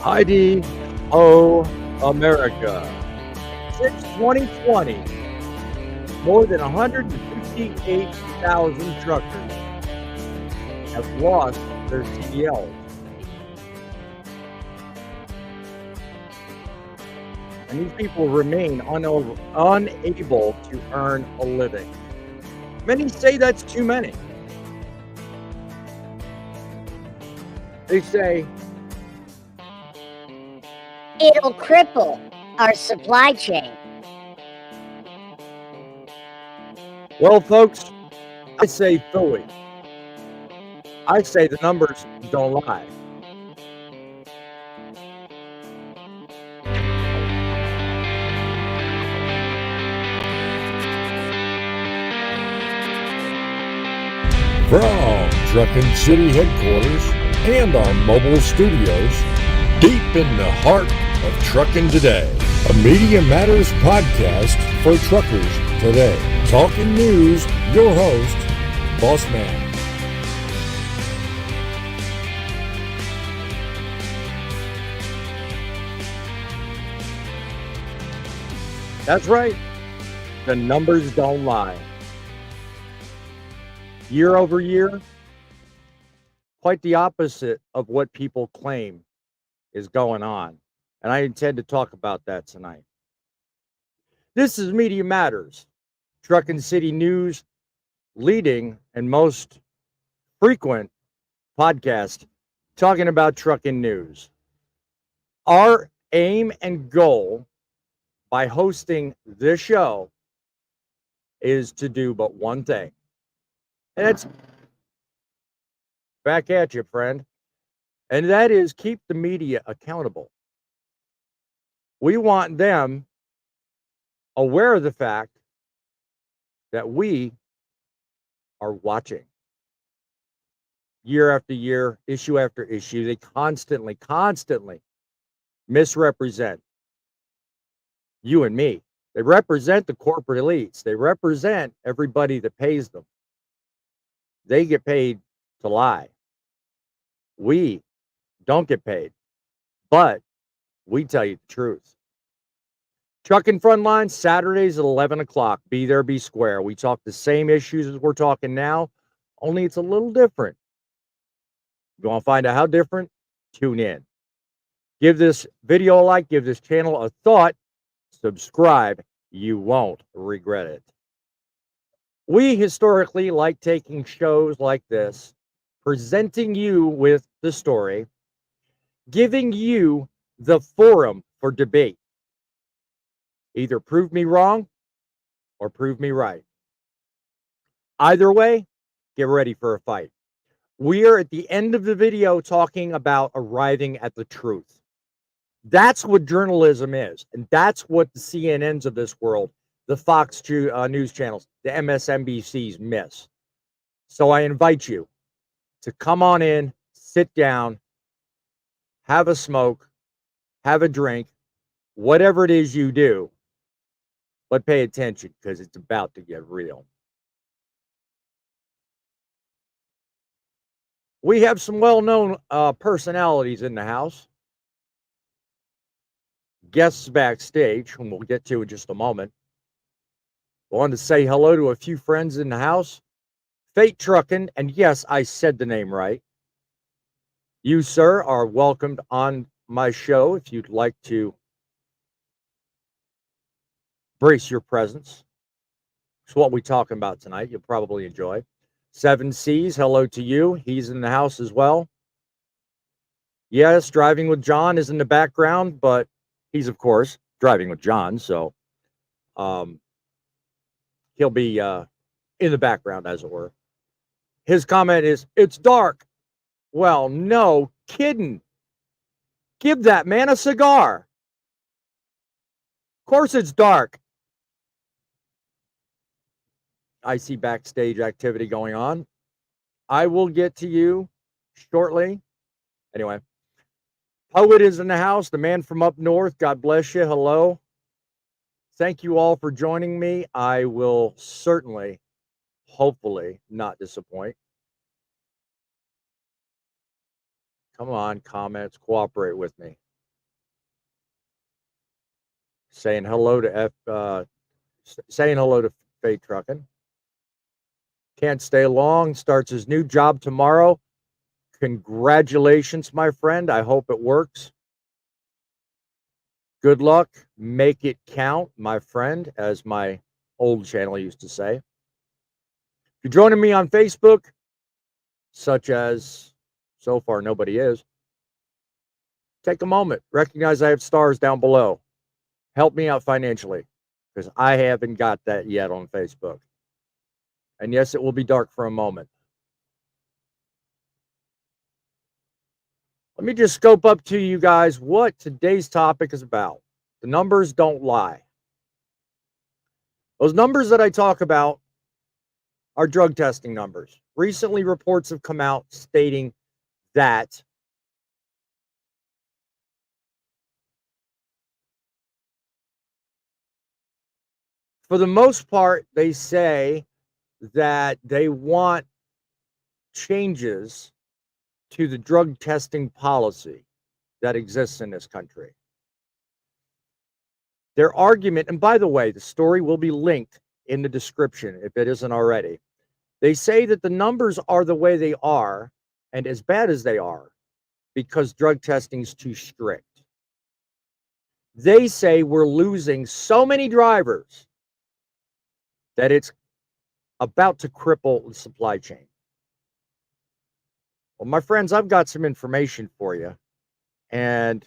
ID O America. Since 2020, more than 158,000 truckers have lost their CDLs. And these people remain unable to earn a living. Many say that's too many. They say it'll cripple our supply chain. Well, folks, I say phooey. I say the numbers don't lie. From Truckin City headquarters and our mobile studios, deep in the heart of Truckin' Today, a Media Matters podcast for truckers today. Talking news, your host, Boss Man. That's right. The numbers don't lie. Year over year, quite the opposite of what people claim is going on. And I intend to talk about that tonight. This is Media Matters, Truckin' City News, leading and most frequent podcast talking about trucking news. Our aim and goal by hosting this show is to do but one thing. And it's back at you, friend. And that is keep the media accountable. We want them aware of the fact that we are watching. Year after year, issue after issue, they constantly misrepresent you and me. They represent the corporate elites. They represent everybody that pays them. They get paid to lie. We don't get paid, but we tell you the truth. Truckin' Frontline, Saturdays at 11 o'clock. Be there, be square. We talk the same issues as we're talking now, only it's a little different. You want to find out how different? Tune in. Give this video a like, give this channel a thought, subscribe. You won't regret it. We historically like taking shows like this, presenting you with the story, giving you the forum for debate. Either prove me wrong or prove me right. Either way, get ready for a fight. We are at the end of the video talking about arriving at the truth. That's what journalism is. And that's what the CNNs of this world, the Fox News channels, the MSNBCs miss. So I invite you to come on in, sit down, have a smoke, have a drink, whatever it is you do, but pay attention because it's about to get real. We have some well-known personalities in the house. Guests backstage, whom we'll get to in just a moment. I wanted to say hello to a few friends in the house. Fate Truckin', and yes, I said the name right. You, sir, are welcomed on my show if you'd like to brace your presence. It's what we're talking about tonight. You'll probably enjoy. 7C's, hello to you. He's in the house as well. Yes, Driving with John is in the background, but he's, of course, driving with John, so he'll be in the background, as it were. His comment is, it's dark. Well, no kidding. Give that man a cigar. Of course it's dark. I see backstage activity going on. I will get to you shortly. Anyway, Poet is in the house, the man from up north. God bless you. Hello. Thank you all for joining me. I will certainly, hopefully, not disappoint. Come on, comments, cooperate with me. saying hello to Fate Truckin. Can't stay long. Starts his new job tomorrow. Congratulations, my friend. I hope it works. Good luck. Make it count, my friend, as my old channel used to say. If you're joining me on Facebook, such as so far nobody is, take a moment. Recognize I have stars down below. Help me out financially, because I haven't got that yet on Facebook. And yes, it will be dark for a moment. Let me just scope up to you guys what today's topic is about. The numbers don't lie. Those numbers that I talk about are drug testing numbers. Recently, reports have come out stating that for the most part, they say that they want changes to the drug testing policy that exists in this country. Their argument, and by the way, the story will be linked in the description if it isn't already. They say that the numbers are the way they are and as bad as they are because drug testing is too strict. They say we're losing so many drivers that it's about to cripple the supply chain. Well, my friends, I've got some information for you, and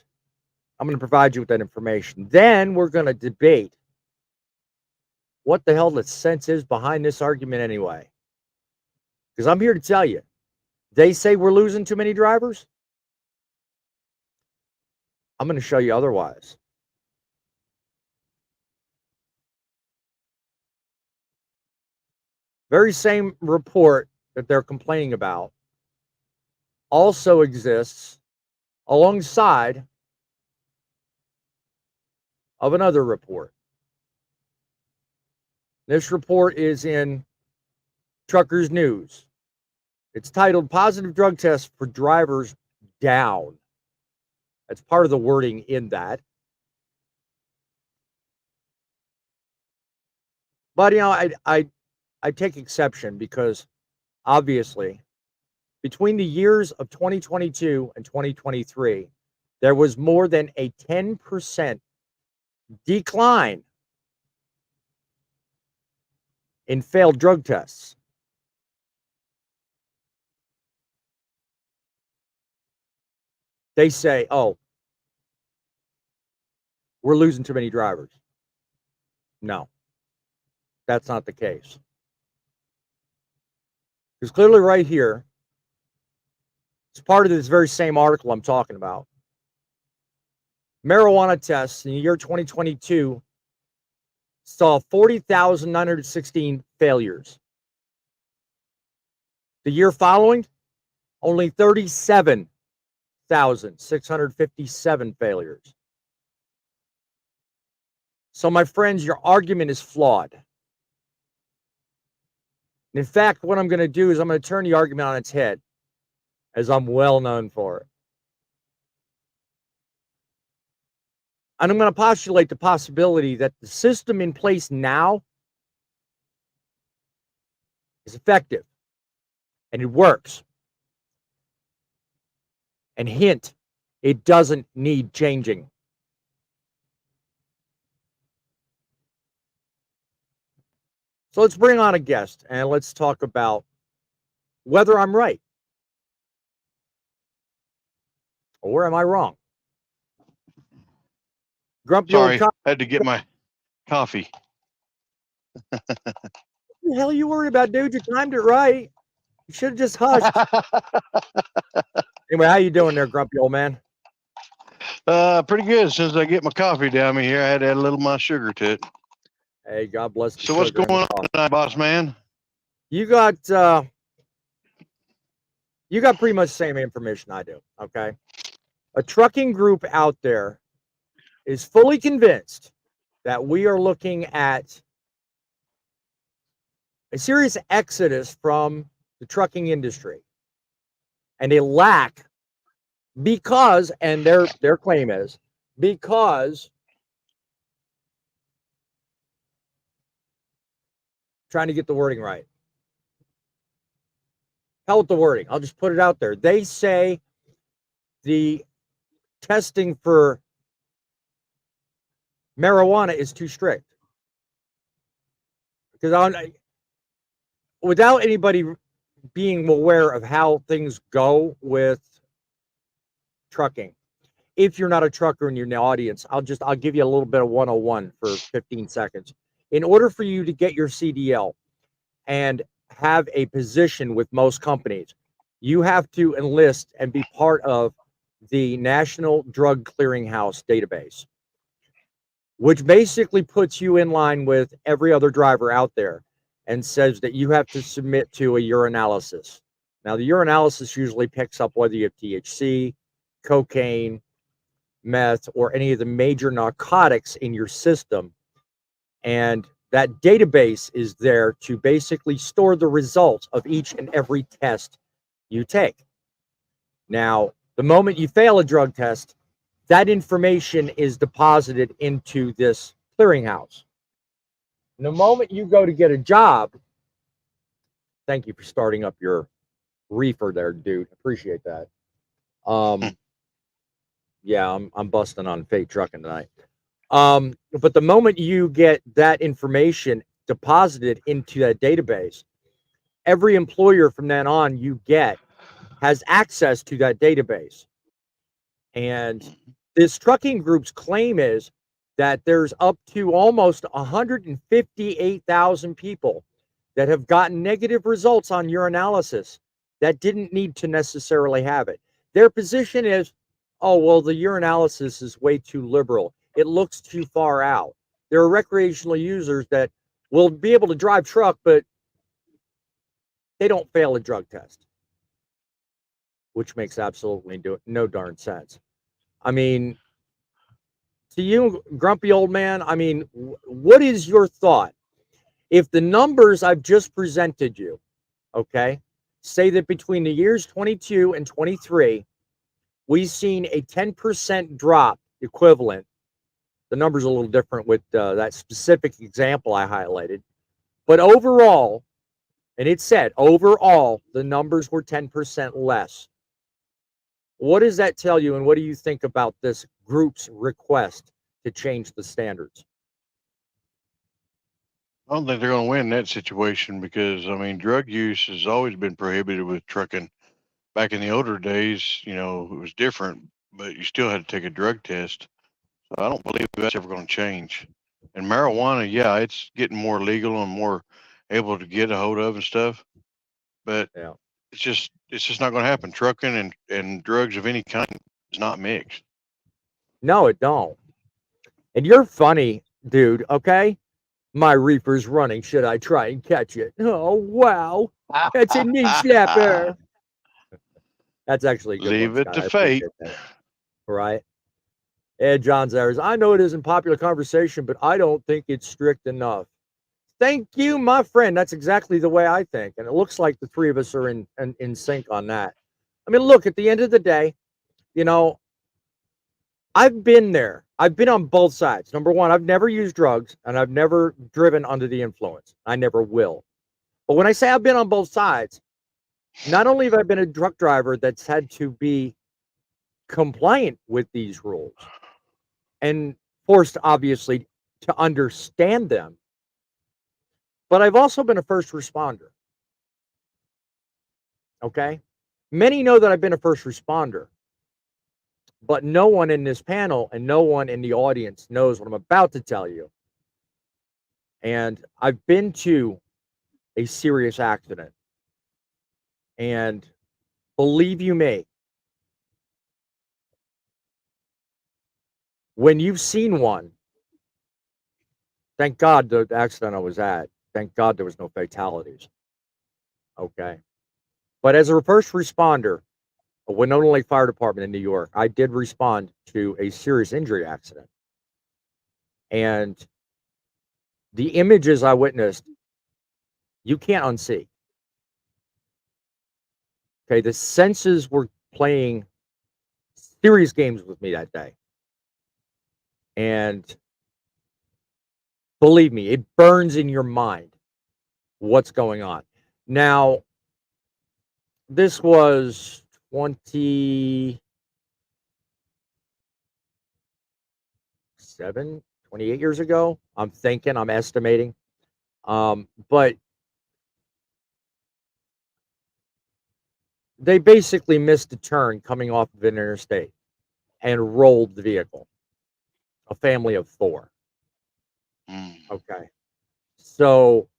I'm going to provide you with that information. Then we're going to debate what the hell the sense is behind this argument anyway. Because I'm here to tell you, they say we're losing too many drivers. I'm going to show you otherwise. Very same report that they're complaining about also exists alongside of another report. This report is in Truckers News. It's titled Positive Drug Tests for Drivers Down. That's part of the wording in that. But, you know, I take exception because obviously between the years of 2022 and 2023, there was more than a 10% decline in failed drug tests. They say, oh, we're losing too many drivers. No, that's not the case. Because clearly right here, it's part of this very same article I'm talking about. Marijuana tests in the year 2022 saw 40,916 failures. The year following, only 37,657 failures. So, my friends, your argument is flawed. In fact, what I'm going to do is I'm going to turn the argument on its head, as I'm well known for it. And I'm going to postulate the possibility that the system in place now is effective and it works. And hint, it doesn't need changing. So let's bring on a guest and let's talk about whether I'm right or am I wrong. Grumpy Sorry, old had to get my coffee. What the hell are you worried about, dude? You timed it right. You should have just hushed. Anyway, how you doing there, grumpy old man? Pretty good. Since I get my coffee down me here, I had to add a little of my sugar to it. Hey, God bless the So what's sugar and going the on coffee. tonight, boss man? You got pretty much the same information I do, okay? A trucking group out there is fully convinced that we are looking at a serious exodus from the trucking industry and a lack because, and their claim is, because trying to get the wording right. Hell with the wording. I'll just put it out there. They say the testing for marijuana is too strict. Because without anybody being aware of how things go with trucking, if you're not a trucker and you're in the audience, I'll give you a little bit of 101 for 15 seconds. In order for you to get your CDL and have a position with most companies, you have to enlist and be part of the National Drug Clearinghouse database, which basically puts you in line with every other driver out there and says that you have to submit to a urinalysis. Now, the urinalysis usually picks up whether you have THC, cocaine, meth, or any of the major narcotics in your system. And that database is there to basically store the results of each and every test you take. Now, the moment you fail a drug test, that information is deposited into this clearinghouse. And the moment you go to get a job, thank you for starting up your reefer there, dude. Appreciate that. Yeah, I'm busting on fake trucking tonight. But the moment you get that information deposited into that database, every employer from then on you get has access to that database. And this trucking group's claim is that there's up to almost 158,000 people that have gotten negative results on urinalysis that didn't need to necessarily have it. Their position is, oh, well, the urinalysis is way too liberal. It looks too far out. There are recreational users that will be able to drive truck, but they don't fail a drug test, which makes absolutely no darn sense. I mean, to you, grumpy old man, I mean, what is your thought? If the numbers I've just presented you, okay, say that between the years 22 and 23, we've seen a 10% drop equivalent. The number's a little different with that specific example I highlighted. But overall, and it said overall, the numbers were 10% less. What does that tell you, and what do you think about this group's request to change the standards? I don't think they're going to win that situation because, I mean, drug use has always been prohibited with trucking. Back in the older days, you know, it was different, but you still had to take a drug test. So I don't believe that's ever going to change. And marijuana, yeah, it's getting more legal and more able to get a hold of and stuff. But Yeah. it's just not going to happen. Trucking and drugs of any kind is not mixed. No, it don't. And you're funny, dude, okay? My reefer's running. Should I try and catch it? Oh, wow. That's a knee slapper. That's actually a good Leave one, it Scott. to I fate. appreciate that. Right? Ed John's there. I know it isn't popular conversation, but I don't think it's strict enough. Thank you, my friend. That's exactly the way I think. And it looks like the three of us are in sync on that. I mean, look, at the end of the day, you know, I've been there. I've been on both sides. Number one, I've never used drugs and I've never driven under the influence. I never will. But when I say I've been on both sides, not only have I been a truck driver that's had to be compliant with these rules and forced, obviously, to understand them, but I've also been a first responder. Okay? Many know that I've been a first responder, but no one in this panel and no one in the audience knows what I'm about to tell you. And I've been to a serious accident. And believe you me, when you've seen one, thank God the accident I was at, thank God there was no fatalities. Okay. But as a first responder, a Winona Lake Fire Department in New York, I did respond to a serious injury accident. And the images I witnessed, you can't unsee. Okay, the senses were playing serious games with me that day. And believe me, it burns in your mind. what's going on. Now, this was 28 years ago. I'm estimating. But they basically missed a turn coming off of an interstate and rolled the vehicle. A family of 4. Mm. Okay. So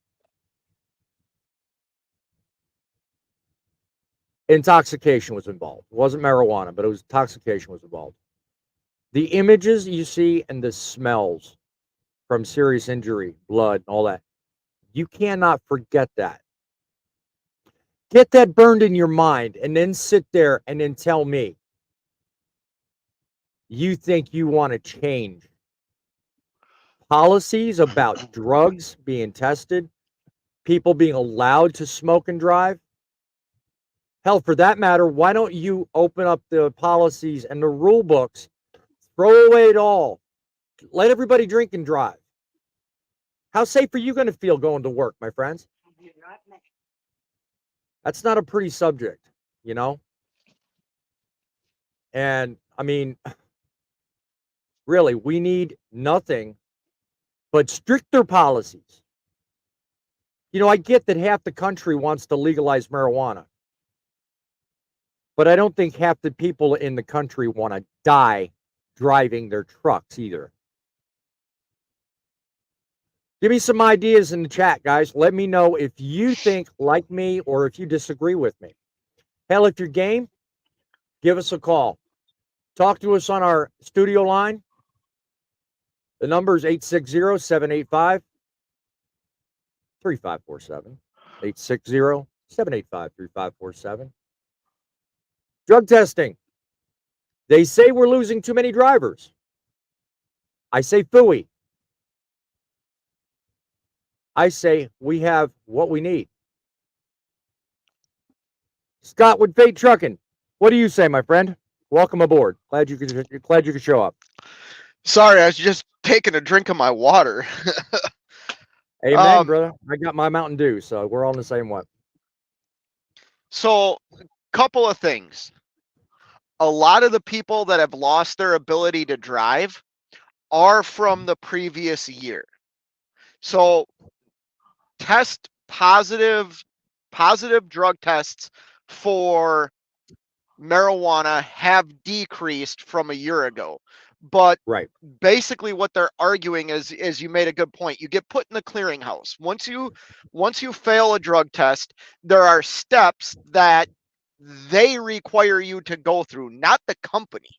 intoxication was involved. It wasn't marijuana, but it was intoxication was involved. The images you see and the smells from serious injury, blood, and all that, you cannot forget that. Get that burned in your mind and then sit there and then tell me you think you want to change policies about drugs being tested, people being allowed to smoke and drive. Hell, for that matter, why don't you open up the policies and the rule books, throw away it all, let everybody drink and drive? How safe are you going to feel going to work, my friends? That's not a pretty subject, you know? And I mean, really, we need nothing but stricter policies. You know, I get that half the country wants to legalize marijuana, but I don't think half the people in the country want to die driving their trucks either. Give me some ideas in the chat, guys. Let me know if you think like me or if you disagree with me. Hell, if you're game, give us a call. Talk to us on our studio line. The number is 860-785-3547. 860-785-3547. Drug testing. They say we're losing too many drivers. I say phooey. I say we have what we need. Scott with Fate Truckin. What do you say, my friend? Welcome aboard. Glad you could show up. Sorry, I was just taking a drink of my water. Amen, brother. I got my Mountain Dew, so we're all in the same one. So, couple of things. A lot of the people that have lost their ability to drive are from the previous year. So, test positive drug tests for marijuana have decreased from a year ago. But right. Basically what they're arguing is you made a good point. You get put in the clearinghouse. Once you fail a drug test, there are steps that they require you to go through, not the company.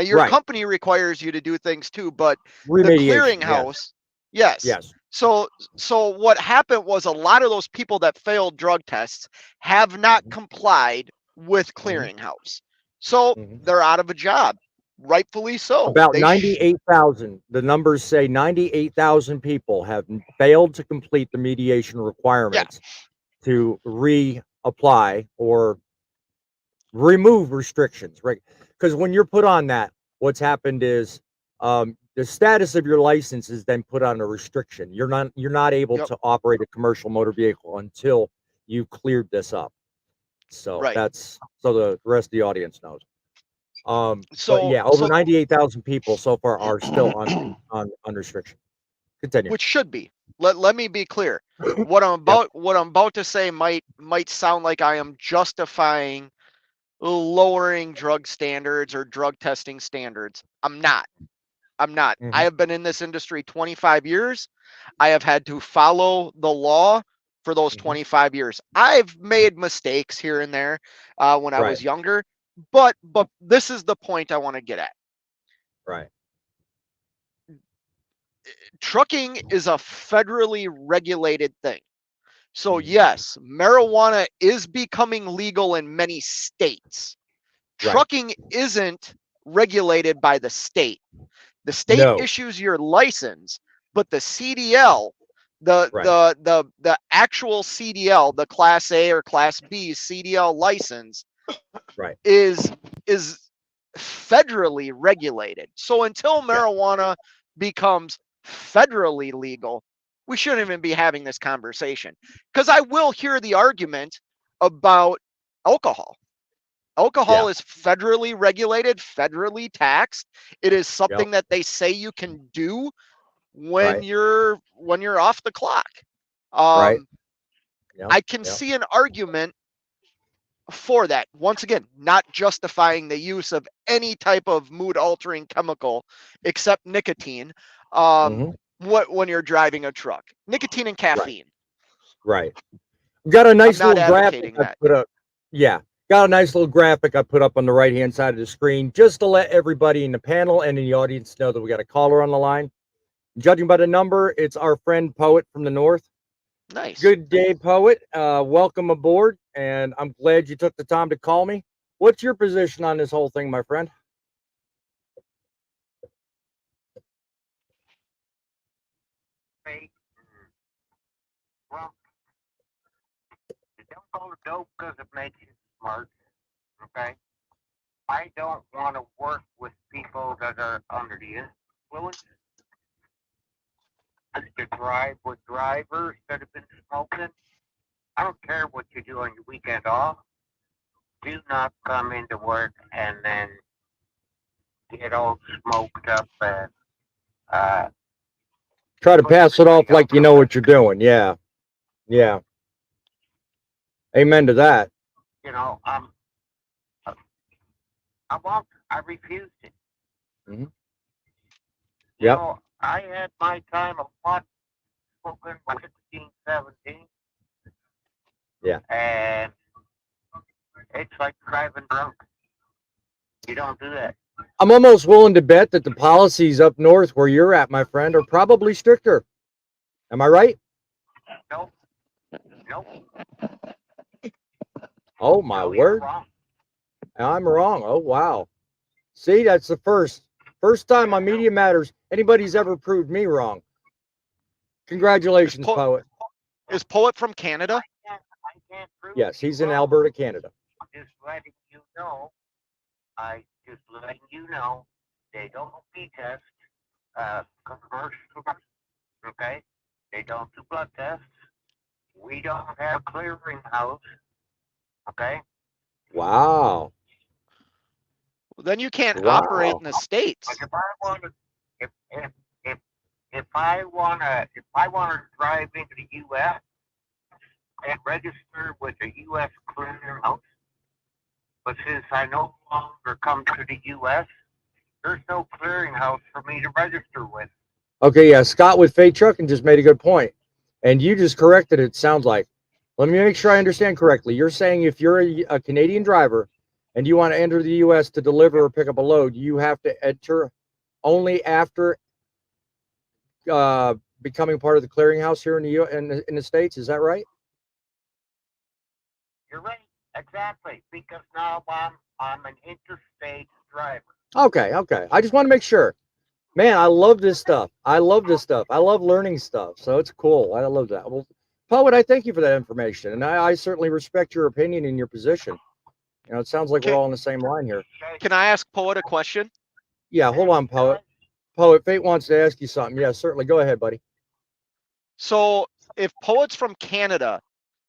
Your company requires you to do things too, but the clearinghouse, yes. So what happened was a lot of those people that failed drug tests have not complied with clearinghouse. So they're out of a job. Rightfully so. About 98,000. The numbers say 98,000 people have failed to complete the mediation requirements to reapply or remove restrictions, right? Because when you're put on that, what's happened is the status of your license is then put on a restriction. You're not able to operate a commercial motor vehicle until you cleared this up. So that's so the rest of the audience knows. But yeah, over 98,000 people so far are still on restriction. Continue. Which should be. Let me be clear. What I'm about to say might sound like I am justifying lowering drug standards or drug testing standards. I'm not. I have been in this industry 25 years. I have had to follow the law for those 25 years. I've made mistakes here and there when I was younger. But this is the point I want to get at. Right. Trucking is a federally regulated thing. So yes, marijuana is becoming legal in many states. Trucking isn't regulated by the state. The state issues your license, but the CDL, the actual CDL, the Class A or Class B CDL license, is federally regulated. So until marijuana becomes federally legal, we shouldn't even be having this conversation. Because I will hear the argument about alcohol. Alcohol is federally regulated, federally taxed. It is something that they say you can do when Right. you're off the clock. Right. Yep. I can Yep. see an argument for that. Once again, not justifying the use of any type of mood altering chemical except nicotine. When you're driving a truck, nicotine and caffeine. Right. Got a nice I'm not little graphic advocating I that. put up. Yeah. Got a nice little graphic I put up on the right hand side of the screen just to let everybody in the panel and in the audience know that we got a caller on the line. Judging by the number, it's our friend Poet from the North. Nice. Good day, Poet. Welcome aboard, and I'm glad you took the time to call me. What's your position on this whole thing, my friend? Well, you don't call it dope because it makes you smart, okay? I don't want to work with people that are under the influence. I used to drive with drivers that have been smoking. I don't care what you do on your weekend off. Do not come into work and then get all smoked up and Try to pass it off like you know what you're doing. Yeah. Yeah. Amen to that. you know, I refused it. Mhm. You Yep. know, I had my time of pot smoking by 16, 17. Yeah. And it's like driving drunk. You don't do that. I'm almost willing to bet that the policies up north where you're at, my friend, are probably stricter. Am I right? Nope. Nope. Oh, my No, you're word. wrong. I'm wrong. Oh, wow. See, that's the first time on Media Matters anybody's ever proved me wrong. Congratulations, Poet. Is Poet from Canada? I can't prove Yes, you he's in wrong. Alberta, Canada. Just letting you know. They don't be test commercial. Okay, they don't do blood tests. We don't have clearinghouse. Okay. Wow. Well, then you can't Wow. operate in the States. Like if I want to, if I want to drive into the U.S. and register with the U.S. clearinghouse, but since I no longer come to the U.S., there's no clearinghouse for me to register with. Okay, yeah, Scott with Fay Truckin just made a good point. And you just corrected it, sounds like. Let me make sure I understand correctly. You're saying if you're a Canadian driver and you want to enter the U.S. to deliver or pick up a load, you have to enter only after becoming part of the clearinghouse here in the States. Is that right? You're right, exactly, because now I'm an interstate driver. Okay. I just want to make sure. Man, I love this stuff. I love learning stuff. So it's cool. I love that. Well, Poet, I thank you for that information. And I certainly respect your opinion and your position. You know, it sounds like we're all on the same line here. Can I ask Poet a question? Yeah, hold on, Poet. Poet, Fate wants to ask you something. Yeah, certainly. Go ahead, buddy. So if Poet's from Canada,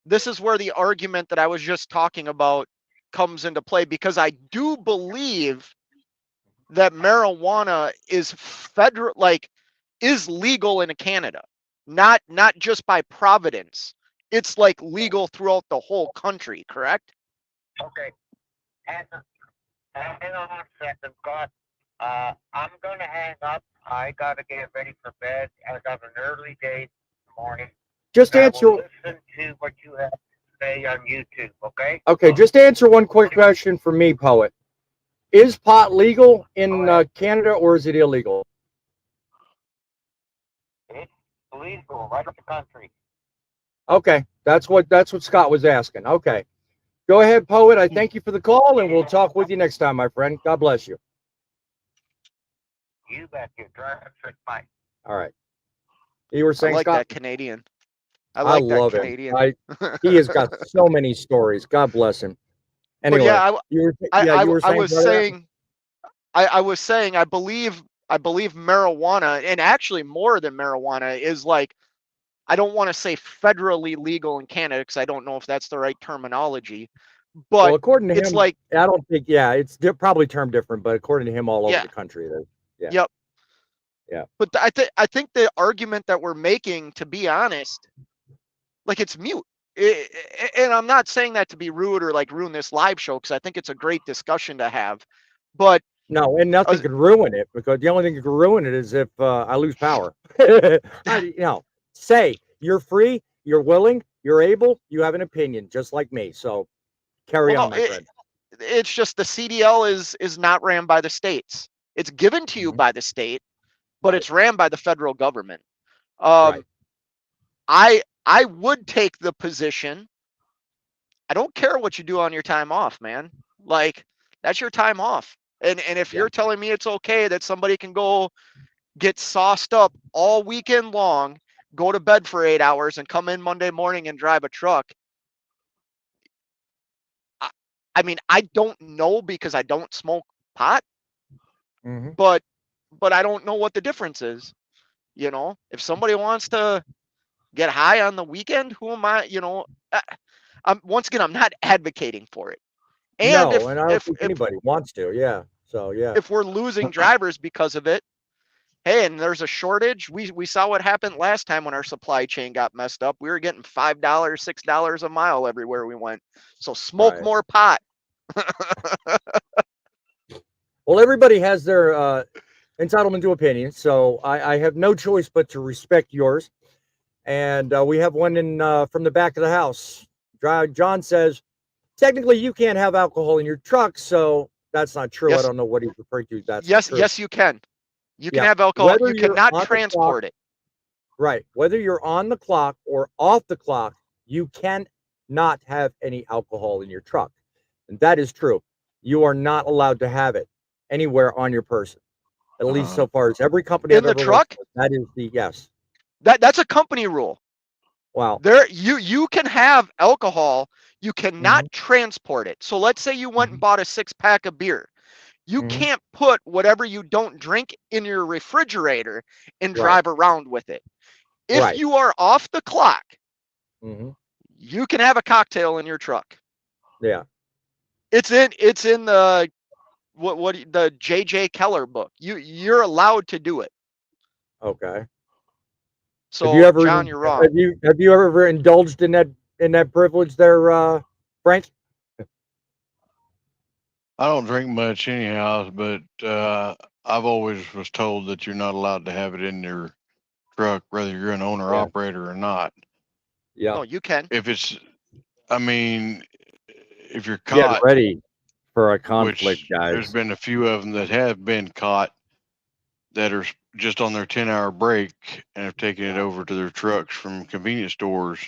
this is where the argument that I was just talking about comes into play, because I do believe that marijuana is is legal in Canada, not just by Providence. It's like legal throughout the whole country, correct? Okay. Hang on a second, God. I'm gonna hang up. I gotta get ready for bed. I got an early day in the morning. Just I answer. will listen to what you have to say on YouTube. Okay. Okay, just answer one quick question for me, Poet. Is pot legal in Canada or is it illegal? It's legal right up the country. Okay, that's what Scott was asking. Okay, go ahead, Poet. I thank you for the call, and we'll talk with you next time, my friend. God bless you. You bet you. Drive safe. Bye. All right. You were saying, I like Scott? That Canadian. I like love that Canadian. He has got so many stories. God bless him. Anyway, but yeah, you were saying, I was saying I believe marijuana, and actually more than marijuana, is like I don't want to say federally legal in Canada because I don't know if that's the right terminology, but Well, according to it's him, like, I don't think. Yeah, it's probably termed different, but according to him, all over yeah, the country, it is. Yeah. yep. Yeah. But I think the argument that we're making, to be honest, like, it's mute. And I'm not saying that to be rude or like ruin this live show, because I think it's a great discussion to have. But No, and nothing uh, could ruin it, because the only thing that could ruin it is if I lose power. Say you're free, you're willing, you're able, you have an opinion, just like me. So carry well, on, no, my friend. it's just the CDL is not ran by the states. It's given to you Mhm. by the state, but Right. it's ran by the federal government. Right. I would take the position. I don't care what you do on your time off, man. Like, that's your time off. And if Yeah. you're telling me it's okay that somebody can go get sauced up all weekend long, go to bed for 8 hours, and come in Monday morning and drive a truck. I, I mean, I don't know because I don't smoke pot, Mm-hmm. but I don't know what the difference is. You know, if somebody wants to get high on the weekend, who am I? You know, once again, I'm not advocating for it. And No, and I don't think if anybody wants to. Yeah. So yeah. if we're losing drivers because of it, hey, and there's a shortage. We saw what happened last time when our supply chain got messed up. We were getting $5, $6 a mile everywhere we went. So smoke Right. more pot. Well, everybody has their entitlement to opinion, so I have no choice but to respect yours. And we have one in from the back of the house. John says, technically, you can't have alcohol in your truck, so that's not true. I Yes, don't know what he's referring to. That's not yes, true. yes, you can. You can Yeah, have alcohol. whether You you're cannot on the clock, transport it. right? Whether you're on the clock or off the clock, you cannot have any alcohol in your truck, and that is true. You are not allowed to have it anywhere on your person. At least so far as every company I've In the ever worked truck, with, that is the yes. that's a company rule. Wow. There, you can have alcohol. You Hmm. cannot transport it. So let's say you went and Hmm. bought a 6-pack of beer. You Hmm. can't put whatever you don't drink in your refrigerator and Right. drive around with it. If Right. you are off the clock, Hmm. you can have a cocktail in your truck. Yeah. It's in the the J.J. Keller book. You're allowed to do it. Okay. Have you So, ever John, you're wrong. have you ever indulged in that privilege there, Frank? I don't drink much anyhow, but I've always was told that you're not allowed to have it in your truck, whether you're an owner Yeah. operator or not. Yeah. No, you can. If it's, I mean, if you're Get caught, ready for a conflict, which there's guys. been a few of them that have been caught that are just on their 10-hour break and have taken it Yeah. over to their trucks from convenience stores,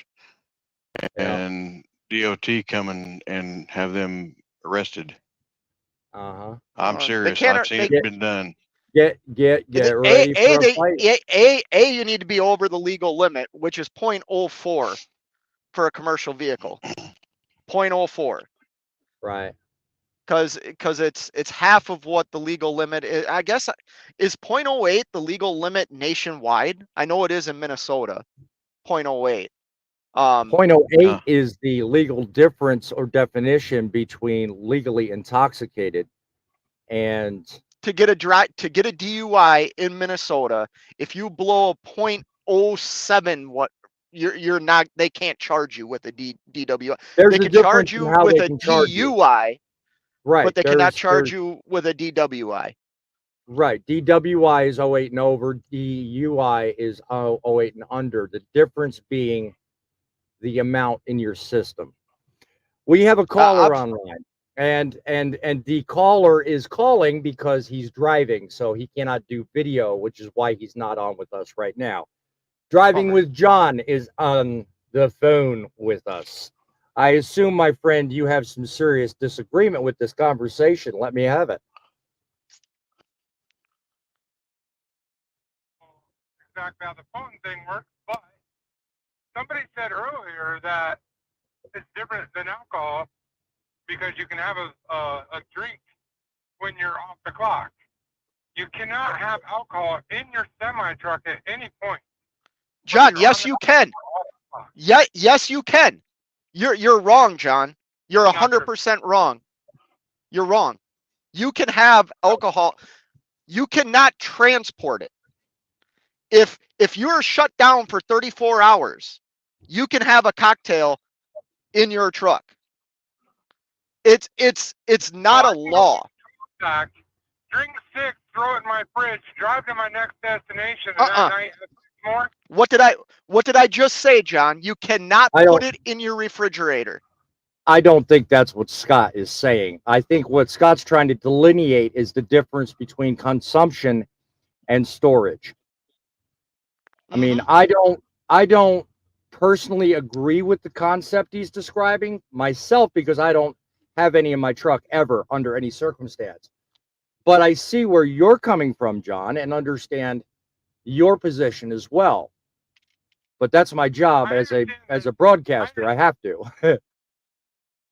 Yeah. and DOT come and have them arrested. Uh-huh. I'm They serious. can't. I've seen They it been done. Get ready for a fight. you need to be over the legal limit, which is 0.04 for a commercial vehicle. 0.04. Right. Because it's half of what the legal limit is. I guess, is 0.08 the legal limit nationwide? I know it is in Minnesota. 0.08. 0.08 Uh, is the legal difference or definition between legally intoxicated and to get a DUI in Minnesota, if you blow a 0.07, what you're not, they can't charge you with a DWI. there's They a can charge difference in you how with they a can charge you. DUI, but Right. they cannot charge you with a DWI. Right. DWI is 08 and over. DUI is 08 and under. The difference being the amount in your system. We have a caller I've online, and the caller is calling because he's driving, so he cannot do video, which is why he's not on with us right now. Driving Bummer. with John is on the phone with us. I assume, my friend, you have some serious disagreement with this conversation. Let me have it. Exactly how the phone thing works, but somebody said earlier that it's different than alcohol because you can have a drink when you're off the clock. You cannot have alcohol in your semi truck at any point. John, yes, you can. Yeah, yes, you can. You're wrong, John. You're Not true. 100% wrong. You're wrong. You can have alcohol. You cannot transport it. If you're shut down for 34 hours, you can have a cocktail in your truck. It's not a law. Back, drink 6, throw it in my fridge, drive to my next destination, and that night more. What did I just say, John? You cannot put it in your refrigerator. I don't think that's what Scott is saying. I think what Scott's trying to delineate is the difference between consumption and storage. I mean, I don't personally agree with the concept he's describing myself because I don't have any in my truck ever under any circumstance. But I see where you're coming from, John, and understand your position as well. But that's my job as a broadcaster. I have to.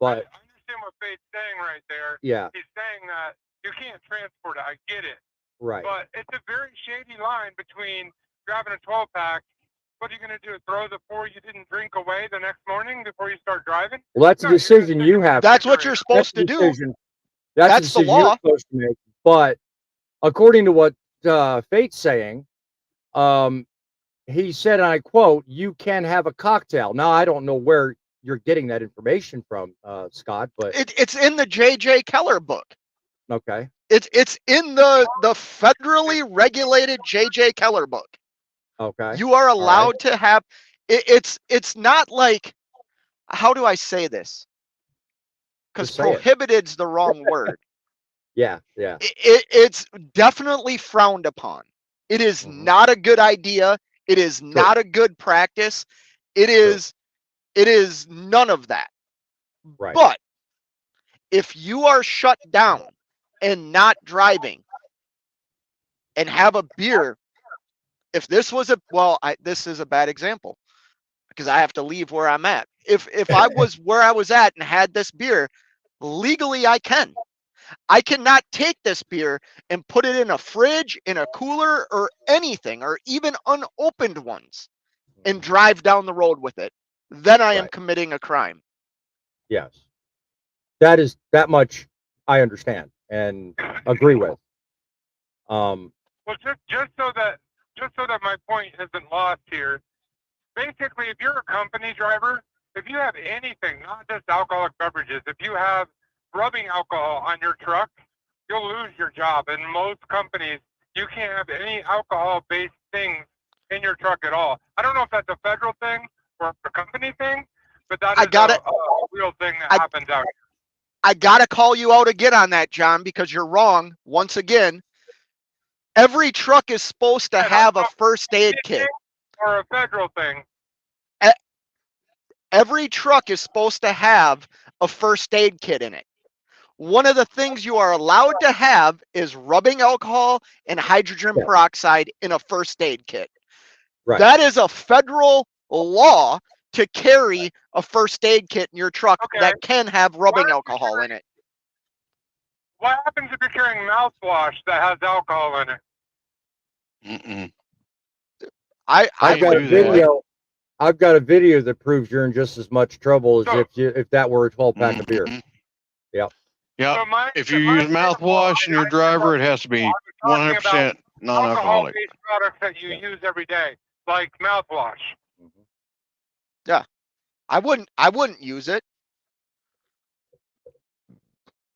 But I understand what Faith's saying right there. Yeah. He's saying that you can't transport it. I get it. Right. But it's a very shady line between grabbing a 12-pack. What are you going to do? Throw the 4 you didn't drink away the next morning before you start driving? Well, that's a decision you have. That's what you're supposed to do. That's the law. You're supposed to make. But according to what Fate's saying, he said, and I quote, "You can have a cocktail." Now, I don't know where you're getting that information from, Scott, but it's in the J.J. Keller book. Okay. It's in the federally regulated J.J. Keller book. Okay. You are allowed to have it's not like, how do I say this? Because prohibited's the wrong word. Yeah. It's definitely frowned upon. It is not a good idea. It is not a good practice. It is none of that. Right. But if you are shut down and not driving and have a beer, if this was this is a bad example because I have to leave where I'm at. If I was where I was at and had this beer, legally I can. I cannot take this beer and put it in a fridge, in a cooler, or anything, or even unopened ones, and drive down the road with it. Then I am committing a crime. Yes. That much I understand and agree with. Well, just so that my point isn't lost here, basically, if you're a company driver, if you have anything, not just alcoholic beverages, if you have rubbing alcohol on your truck, you'll lose your job. In most companies, you can't have any alcohol-based things in your truck at all. I don't know if that's a federal thing or a company thing, but that is a real thing that happens out here. I gotta call you out again on that, John, because you're wrong. Once again, every truck is supposed to have a first aid kit. Or a federal thing. Every truck is supposed to have a first aid kit in it. One of the things you are allowed to have is rubbing alcohol and hydrogen peroxide in a first aid kit. Right. That is a federal law to carry a first aid kit in your truck that can have rubbing alcohol in it. What happens if you're carrying mouthwash that has alcohol in it? I've got a video. I've got a video that proves you're in just as much trouble as if that were a 12-pack of beer. Yep. Yeah. So if you use mouthwash in your driver, it has to be 100% non-alcoholic. Alcohol-based products that you use every day, like mouthwash. Yeah, I wouldn't use it.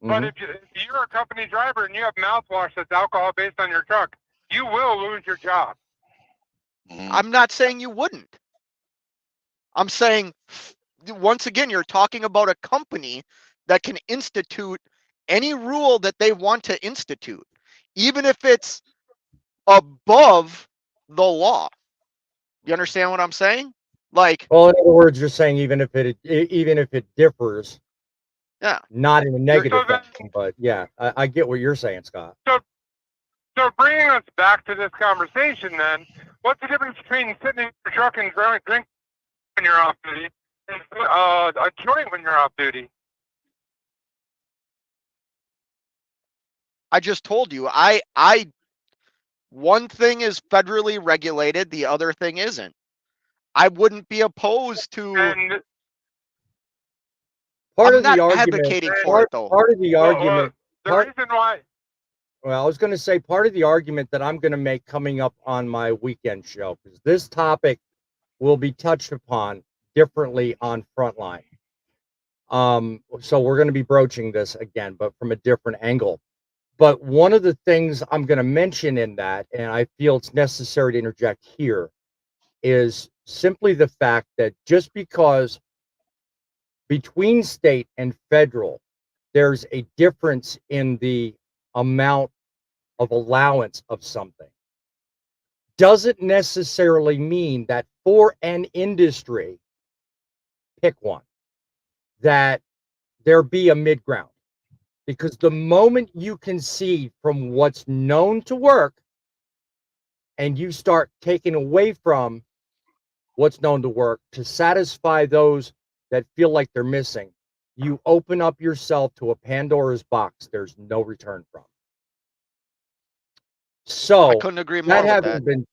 But if you're a company driver and you have mouthwash that's alcohol based on your truck, you will lose your job. I'm not saying you wouldn't. I'm saying, once again, you're talking about a company that can institute any rule that they want to institute, even if it's above the law. You understand what I'm saying? Like, well, in other words, you're saying even if it differs, not in a negative fashion, but I get what you're saying, Scott. So bringing us back to this conversation, then, what's the difference between sitting in your truck and drinking when you're off duty and a joint when you're off duty? I just told you, one thing is federally regulated, the other thing isn't. I wouldn't be opposed to. And Part I'm of the not argument, advocating for it, though. part of the argument, the part, reason why, well, I was going to say part of the argument that I'm going to make coming up on my weekend show, because this topic will be touched upon differently on Frontline. So we're going to be broaching this again, but from a different angle. But one of the things I'm going to mention in that, and I feel it's necessary to interject here, is simply the fact that just because between state and federal, there's a difference in the amount of allowance of something, doesn't necessarily mean that for an industry, pick one, that there be a mid ground. Because the moment you concede from what's known to work and you start taking away from what's known to work to satisfy those that feel like they're missing, you open up yourself to a Pandora's box there's no return from. So I couldn't agree more that with having that. been,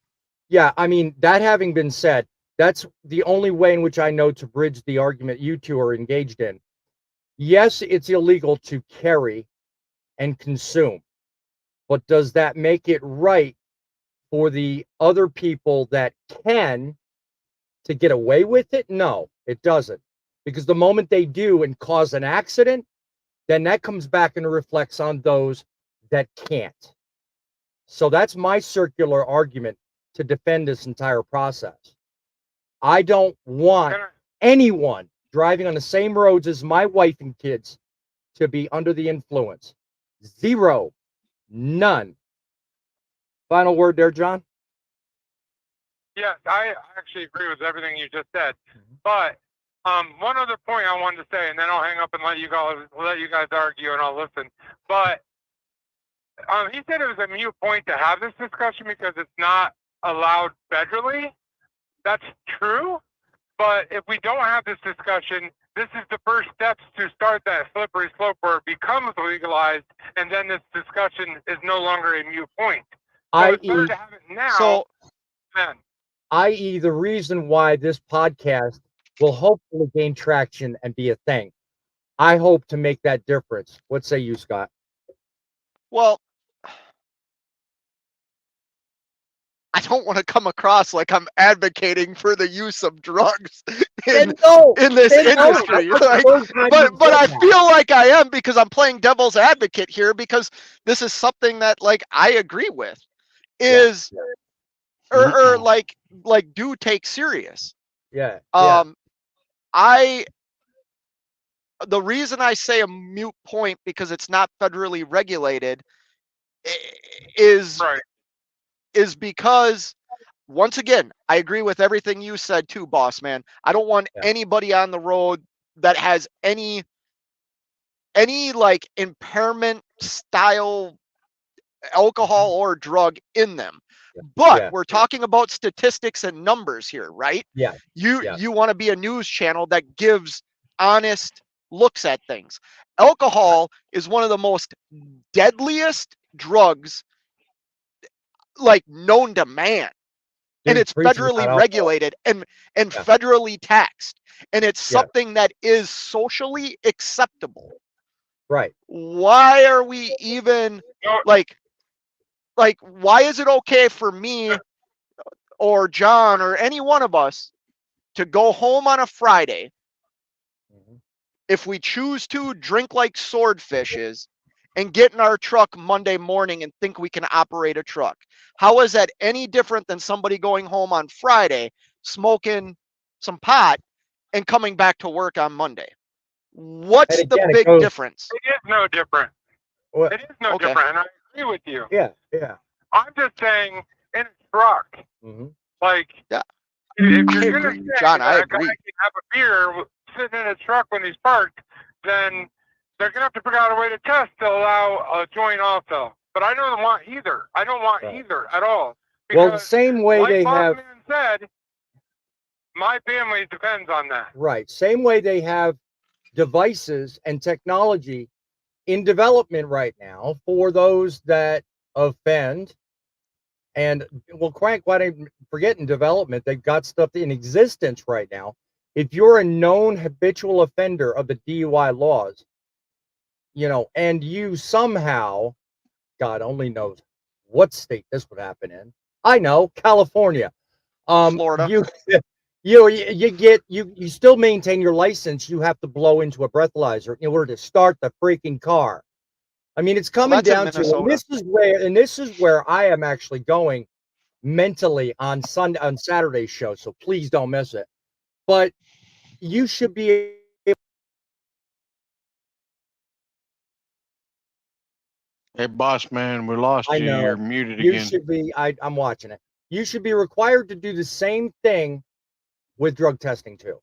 yeah, I mean, that having been said, that's the only way in which I know to bridge the argument you two are engaged in. Yes, it's illegal to carry and consume, but does that make it right for the other people that can to get away with it? No, it doesn't. Because the moment they do and cause an accident, then that comes back and reflects on those that can't. So that's my circular argument to defend this entire process. I don't want anyone driving on the same roads as my wife and kids to be under the influence. Zero. None. Final word there, John? yes, I actually agree with everything you just said. But one other point I wanted to say, and then I'll hang up and let you guys argue, and I'll listen. But he said it was a mute point to have this discussion because it's not allowed federally. That's true. But if we don't have this discussion, this is the first steps to start that slippery slope where it becomes legalized, and then this discussion is no longer a mute point. So it's better to have it now then. I.e., the reason why this podcast will hopefully gain traction and be a thing. I hope to make that difference. What say you, Scott? Well, I don't want to come across like I'm advocating for the use of drugs in this industry. But I feel like I am because I'm playing devil's advocate here because this is something that like I agree with is or like do take serious. Yeah. The reason I say a mute point because it's not federally regulated is because once again, I agree with everything you said too, boss man. I don't want anybody on the road that has any like impairment style alcohol or drug in them. But we're talking about statistics and numbers here, right? You want to be a news channel that gives honest looks at things. Alcohol is one of the most deadliest drugs like known to man. And it's federally regulated and federally taxed. And it's something that is socially acceptable. Right. Why are we even like why is it okay for me or John or any one of us to go home on a Friday if we choose to drink like swordfishes and get in our truck Monday morning and think we can operate a truck? How is that any different than somebody going home on Friday, smoking some pot and coming back to work on Monday? What's the big difference? It is no different. It is no different, and I agree with you. Yeah. I'm just saying, in a truck, like, if you're going to say John, that a guy can have a beer sitting in a truck when he's parked, then they're going to have to figure out a way to test to allow a joint also. But I don't want either. I don't want either at all. Well, the same way like they Boss have. Man said, my family depends on that. Right. Same way they have devices and technology in development right now for those that offend And well, Crank, why don't you forget in development? They've got stuff in existence right now. If you're a known habitual offender of the DUI laws, and you somehow, God only knows what state this would happen in. I know, California. Florida. You still maintain your license. You have to blow into a breathalyzer in order to start the freaking car. I mean, it's coming that's in down to, and Minnesota. this is where I am actually going mentally on Saturday's show. So please don't miss it. But you should be Hey, boss man, we lost I you. You're know. muted You again. should be. I'm watching it. You should be required to do the same thing with drug testing too.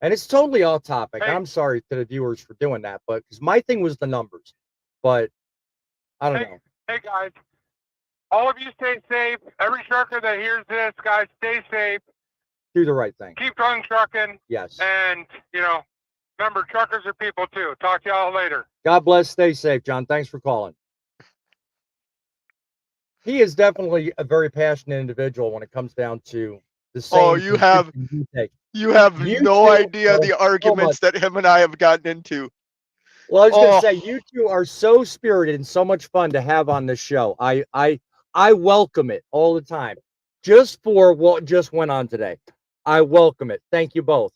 And it's totally off topic. Hey. I'm sorry to the viewers for doing that, but because my thing was the numbers. But I don't know. Hey guys, all of you stay safe. Every trucker that hears this, guys, stay safe. Do the right thing. Keep on trucking. Yes. And remember, truckers are people too. Talk to y'all later. God bless. Stay safe, John. Thanks for calling. He is definitely a very passionate individual when it comes down to the same. Oh, you have You no two idea are the so arguments that him and I have gotten into. Well, I was going to Oh. say, you two are so spirited and so much fun to have on this show. I welcome it all the time. Just for what just went on today, I welcome it. Thank you both.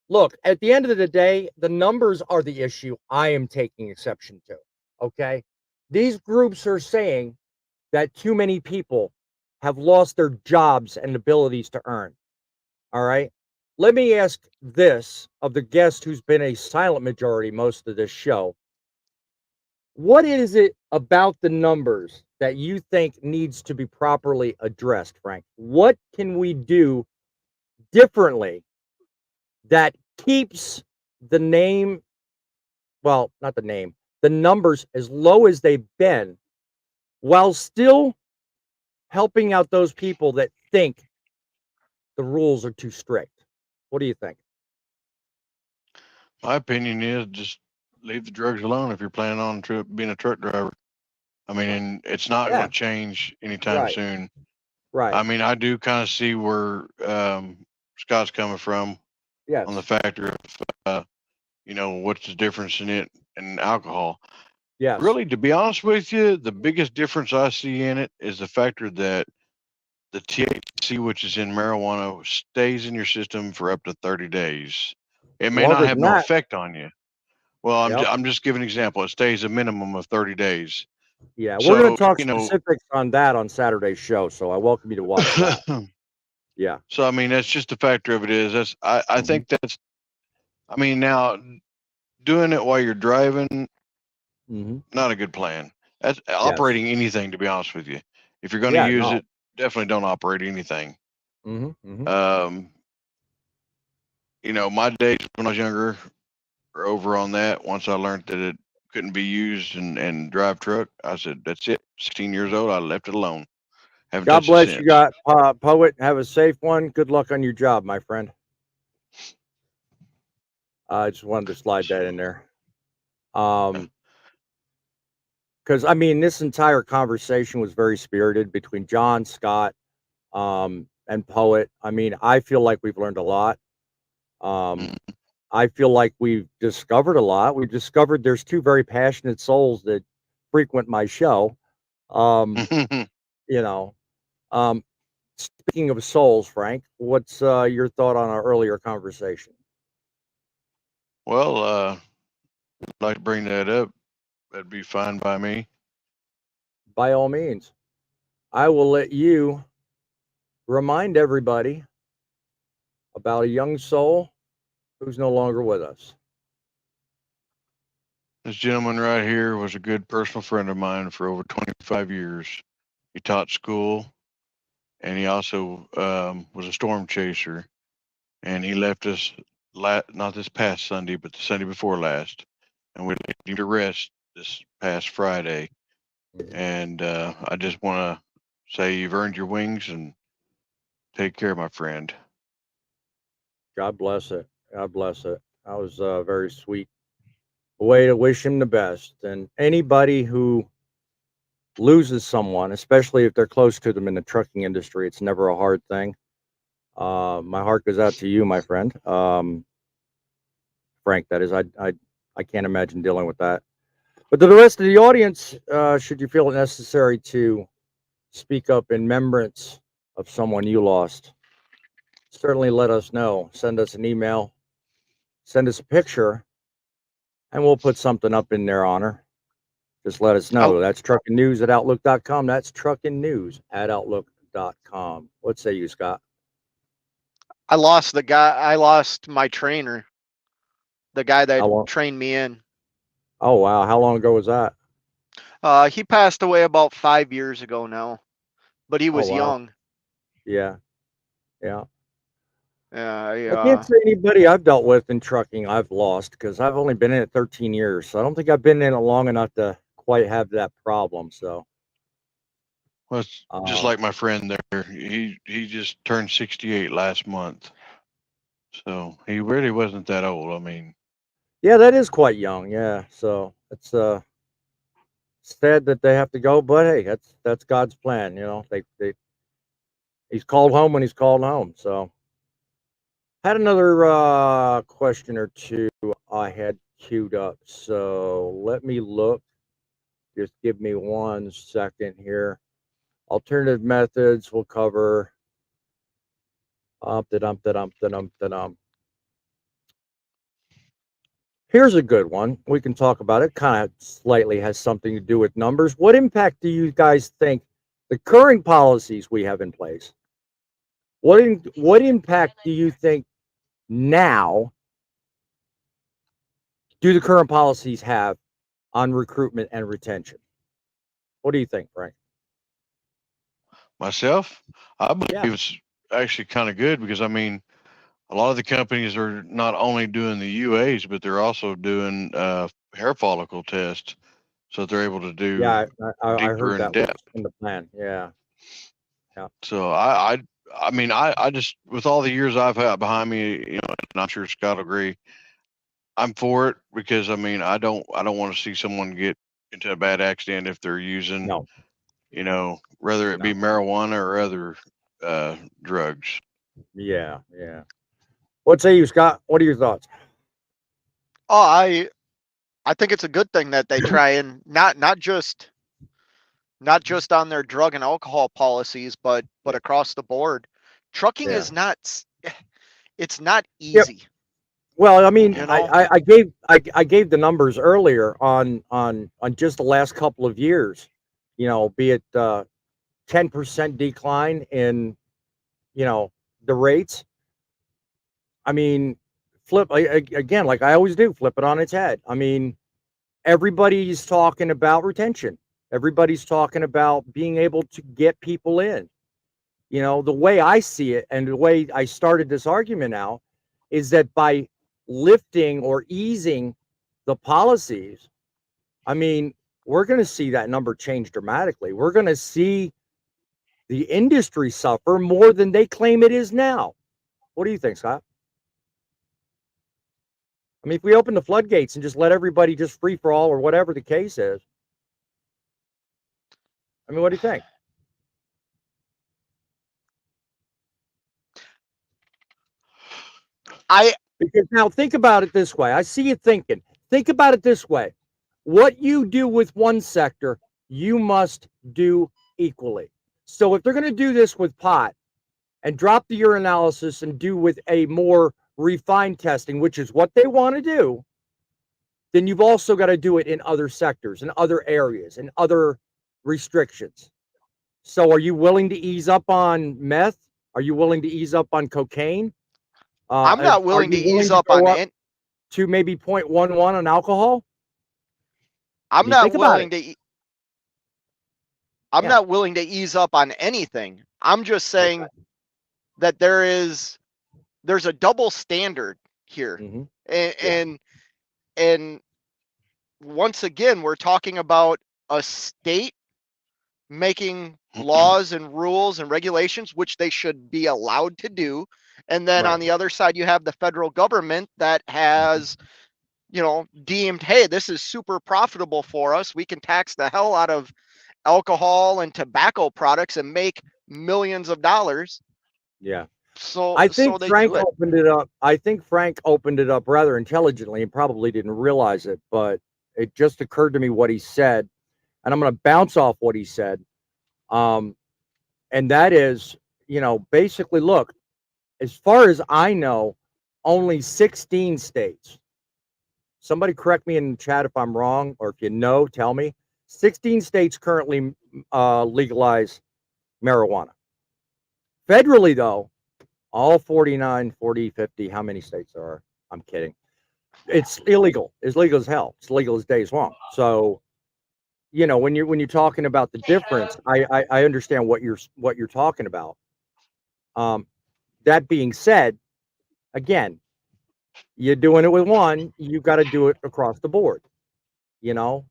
Look, at the end of the day, the numbers are the issue I am taking exception to. Okay, these groups are saying that too many people have lost their jobs and abilities to earn. All right. Let me ask this of the guest who's been a silent majority most of this show. What is it about the numbers that you think needs to be properly addressed, Frank? What can we do differently that keeps the name, well, not the name, the numbers as low as they've been while still helping out those people that think the rules are too strict? What do you think? My opinion is just leave the drugs alone if you're planning on being a truck driver. I mean, it's not Yeah. going to change anytime Right. soon. Right. I mean, I do kind of see where Scott's coming from Yes. on the factor of, what's the difference in it and alcohol. Yes. Really, to be honest with you, the biggest difference I see in it is the factor that the THC, which is in marijuana, stays in your system for up to 30 days. It may not Longer have than no that. effect on you. Well, Yep. I'm just giving an example. It stays a minimum of 30 days. Yeah, we're going So, to talk specifics on that on Saturday's show, so I welcome you to watch that. Yeah. So, I mean, that's just the factor of it is I think that's, I mean, now doing it while you're driving, not a good plan. That's operating anything, to be honest with you. If you're going to use it, definitely don't operate anything. My days when I was younger are over on that. Once I learned that it couldn't be used and drive truck, I said, that's it. 16 years old, I left it alone. Haven't God touched bless it you, since. Poet. Have a safe one. Good luck on your job, my friend. I just wanted to slide that in there. Because I mean, this entire conversation was very spirited between John, Scott, and Poet. I mean, I feel like we've learned a lot. I feel like we've discovered a lot. We've discovered there's two very passionate souls that frequent my show. Speaking of souls, Frank, what's your thought on our earlier conversation? Well, I'd like to bring that up. That'd be fine by me. By all means. I will let you remind everybody about a young soul who's no longer with us. This gentleman right here was a good personal friend of mine for over 25 years. He taught school, and he also was a storm chaser. And he left us not this past Sunday, but the Sunday before last, and we laid him to rest this past Friday. And I just want to say you've earned your wings, and take care, my friend. God bless it. God bless it. That was very sweet. A way to wish him the best. And anybody who loses someone, especially if they're close to them in the trucking industry, it's never a hard thing. My heart goes out to you, my friend. Frank, that is. I can't imagine dealing with that. But to the rest of the audience, should you feel it necessary to speak up in remembrance of someone you lost, certainly let us know. Send us an email, send us a picture, and we'll put something up in their honor. Just let us know. That's truckingnews@outlook.com. That's truckingnews@outlook.com. What say you, Scott? I lost my trainer, the guy that How long? trained me in. Oh, wow. How long ago was that? He passed away about 5 years ago now, but he was wow. young. Yeah. Yeah. Yeah, I can't say anybody I've dealt with in trucking I've lost because I've only been in it 13 years. So I don't think I've been in it long enough to quite have that problem. So, Well, it's just like my friend there. He just turned 68 last month, so he really wasn't that old. I mean, yeah, that is quite young. Yeah. So it's sad that they have to go, but hey, that's God's plan. You know, he's called home when he's called home. So had another question or two I had queued up. So let me look. Just give me 1 second here. Alternative methods we'll cover. Here's a good one. We can talk about it. Kind of slightly has something to do with numbers. What impact do you guys think the current policies we have in place? What impact do you think now do the current policies have on recruitment and retention? What do you think, Frank? myself, I believe it's actually kind of good because I mean, a lot of the companies are not only doing the UAs, but they're also doing hair follicle tests, so they're able to do I deeper heard in that was depth. in the plan. Yeah. So I mean, I just with all the years I've had behind me, you know, and I'm sure Scott will agree, I'm for it because I mean, I don't want to see someone get into a bad accident if they're using, No. you know, whether it be marijuana or other drugs. Yeah. Yeah. What say you, Scott? What are your thoughts? Oh, I think it's a good thing that they try and not just on their drug and alcohol policies, but across the board. Trucking is not it's not easy. Well, I mean, You know? I gave the numbers earlier on just the last couple of years. You know, be it 10% decline in, you know, the rates. I mean, again, like I always do, flip it on its head. I mean, everybody's talking about retention. Everybody's talking about being able to get people in. You know, the way I see it and the way I started this argument out is that by lifting or easing the policies, I mean, we're going to see that number change dramatically. We're going to see the industry suffer more than they claim it is now. What do you think, Scott? I mean, if we open the floodgates and just let everybody just free for all or whatever the case is, I mean, what do you think? Because now think about it this way. I see you thinking. Think about it this way. What you do with one sector, you must do equally. So if they're going to do this with pot and drop the urinalysis and do with a more refined testing, which is what they want to do, then you've also got to do it in other sectors, in other areas, in other restrictions. So are you willing to ease up on meth? Are you willing to ease up on cocaine? I'm not willing to ease up on it. To maybe 0.11 on alcohol? I'm not willing to not willing to ease up on anything. I'm just saying that there's a double standard here. And once again, we're talking about a state making laws and rules and regulations, which they should be allowed to do. And then on the other side, you have the federal government that has, you know, deemed, hey, this is super profitable for us. We can tax the hell out of alcohol and tobacco products and make millions of dollars. Yeah. So I think they Frank do it. opened it up. I think Frank opened it up rather intelligently and probably didn't realize it, but it just occurred to me what he said, and I'm going to bounce off what he said. And that is, basically, look, as far as I know, only 16 states. Somebody correct me in the chat if I'm wrong, or if you know, tell me. 16 states currently legalize marijuana. Federally, though, all 49, 40, 50, how many states there are? I'm kidding. It's illegal. It's legal as hell. It's legal as days long. So, when you're talking about the difference, I understand what you're talking about. That being said, again, you're doing it with one, you got to do it across the board, and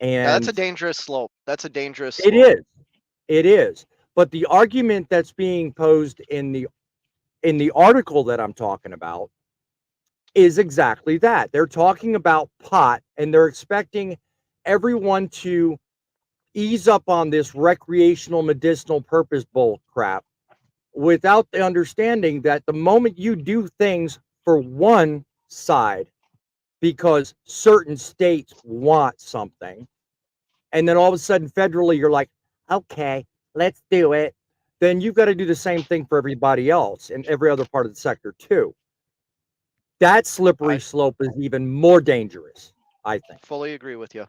That's a dangerous slope. That's a dangerous slope. it is. But the argument that's being posed in the article that I'm talking about is exactly that. They're talking about pot, and they're expecting everyone to ease up on this recreational medicinal purpose bull crap without the understanding that the moment you do things for one side because certain states want something, and then all of a sudden federally you're like, okay, let's do it, then you've got to do the same thing for everybody else in every other part of the sector too. That slippery slope is even more dangerous, I think. Fully agree with you.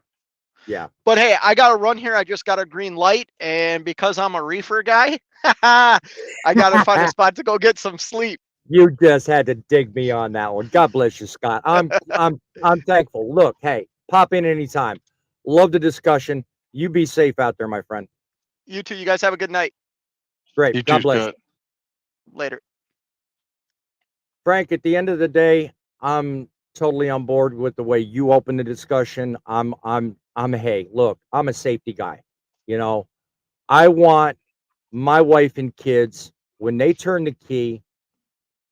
Yeah. But hey, I got to run here. I just got a green light. And because I'm a reefer guy, I got to find a spot to go get some sleep. You just had to dig me on that one. God bless you, Scott. I'm thankful. Look, hey, pop in anytime. Love the discussion. You be safe out there, my friend. You too. You guys have a good night. Great. You God too, bless Scott. you. Later. Frank, at the end of the day, I'm totally on board with the way you open the discussion. Hey, look, I'm a safety guy. I want my wife and kids, when they turn the key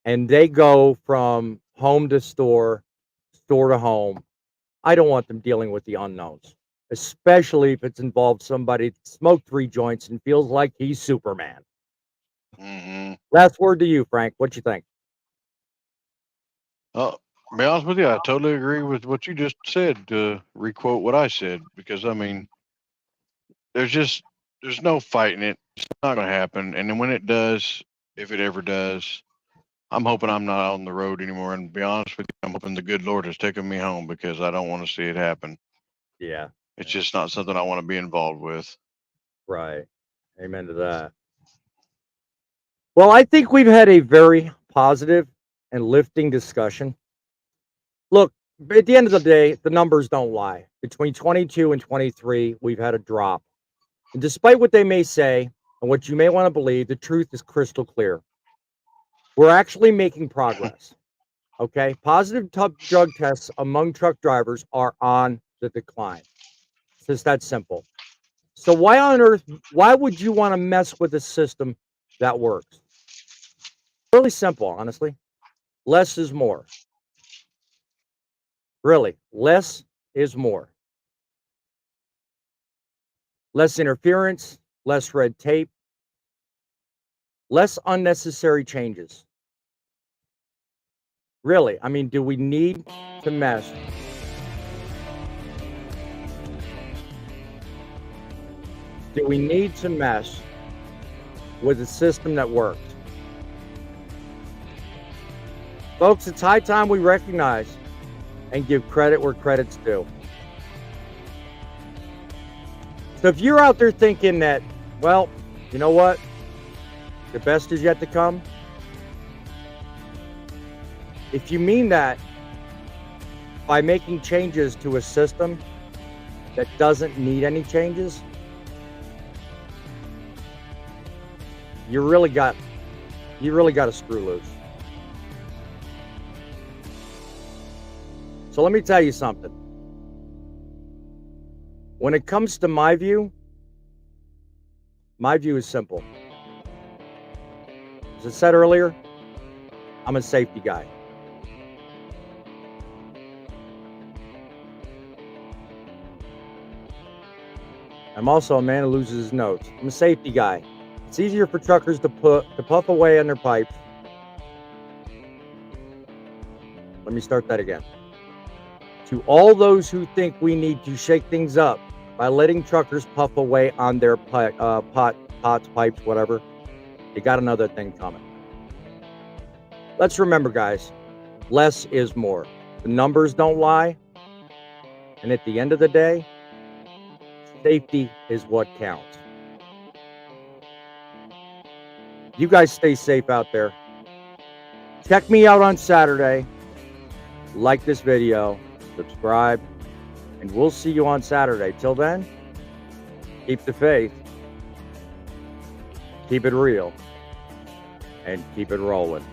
and they go from home to store to home, I don't want them dealing with the unknowns, especially if it's involved somebody that smoked 3 joints and feels like he's Superman. Mm-hmm. Last word to you, Frank. What you think? To be honest with you, I totally agree with what you just said. To requote what I said, because I mean, there's no fighting it. It's not going to happen. And then when it does, if it ever does, I'm hoping I'm not on the road anymore. And to be honest with you, I'm hoping the good Lord has taken me home because I don't want to see it happen. Yeah. It's just not something I want to be involved with. Right. Amen to that. Well, I think we've had a very positive and lifting discussion. Look, at the end of the day, the numbers don't lie. Between 22 and 23, we've had a drop. And despite what they may say and what you may want to believe, the truth is crystal clear. We're actually making progress. Okay? Positive drug tests among truck drivers are on the decline. It's just that simple. So why would you want to mess with a system that works? Really simple, honestly. Less is more. Really, less is more. Less interference, less red tape, less unnecessary changes. Really, I mean, do we need to mess? Do we need to mess with a system that works? Folks, it's high time we recognize and give credit where credit's due. So if you're out there thinking that, well, you know what? The best is yet to come. If you mean that by making changes to a system that doesn't need any changes, you really got to screw loose. So let me tell you something. When it comes to my view is simple. As I said earlier, I'm a safety guy. I'm also a man who loses his notes. I'm a safety guy. It's easier for truckers to puff away on their pipes. Let me start that again. To all those who think we need to shake things up by letting truckers puff away on their pots, pipes, whatever, you got another thing coming. Let's remember, guys, less is more. The numbers don't lie. And at the end of the day, safety is what counts. You guys stay safe out there. Check me out on Saturday. Like this video, subscribe, and we'll see you on Saturday. Till then, keep the faith, keep it real, and keep it rolling.